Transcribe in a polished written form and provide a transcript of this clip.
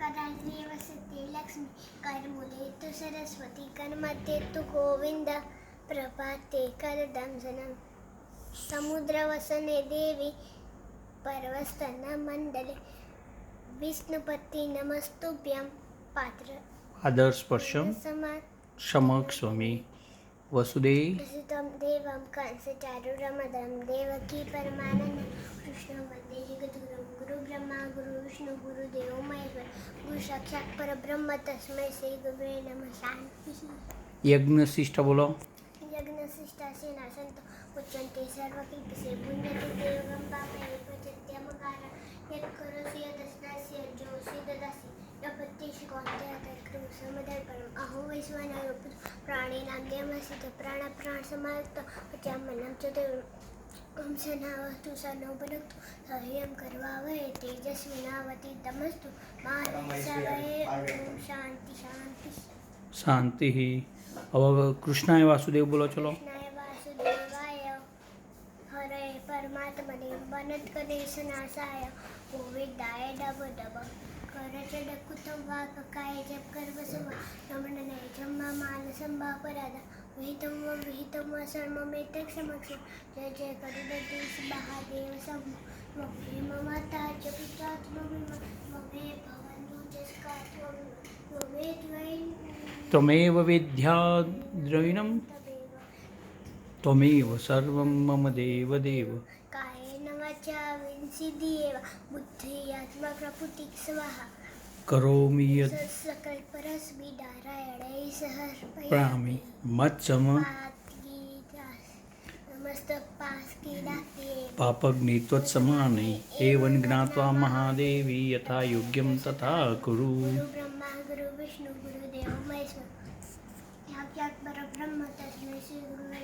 कराग्रे वसते लक्ष्मी कर्मुदे तु सरस्वती कर्मते तु गोविन्द प्रभाते करदंसनं समुद्रवसने देवी पर्वस्तन मंडले विष्णुपति नमस्तुभ्यं पात्र आदर्शपर्शम समक्षस्वामी वसुदेव सुतं देवं कंसचारुरमदं देवकी परमानन्दं कृष्णं वन्दे जगद्गुरुं गुरुब्रह्मा गुरुविष्णु गुरुदेवो महेश्वर गुरु साक्षात् परब्रह्म तस्मै श्री गुरुवे नमः शान्तिः यज्ञशिष्ट बोलो यज्ञशिष्टासेना सन्तो उच्यन्ते सर्वकल्पसे पुण्यते देवं पापे प्रचत्यमकार यत्करोषि यदस्नासि यज्जोषि ददासि यपत्येषु कौन्तेय तत्कृतं समदर्पणम् अहो वैश्वानरो प्राणिनां देवमसित प्राणसमायुक्त पचामन्नं च देवम् ॐ शनावतु शनो भुनक्तु सह्यं कर्वावहै तेजस्विनावतीतमस्तु मा विद्विषावहै ॐ शान्ति शान्ति शांति ही। अब कृष्णाय वासुदेव बोलो चलो। कृष्णाय वासुदेवाय हरे परमात्मने वनत्कलेशनाशाय गोविन्दाय नमो नमः करचडकुतं वाककाय जप कर्मसम रमणने जम्मा मानसंभापराध विहितं वा सर्वमेतत् समक्षं जय जय करुणदीश महादेव सम ममे ममता च पिता ममे भवन्तु ममे द्वैन् त्वमेव विद्या द्रविणं त्वमेव सर्वं मम देव देव। कायेन वाचा विंसिद्धिरेव बुद्ध्यात्मप्रकृतिः स्वाहा करोमि यत् सकलपरस्मै नारायणैः सह प्राणि मत्सम नमस्तपास्किराते पापग्नि त्वत्समाने एवं ज्ञात्वा महादेवी यथा योग्यं तथा कुरु। गुरु ब्रह्मा गुरु विष्णु गुरुदेव महेश्वर साक्षात् परब्रह्म तस्मै श्री गुरुवे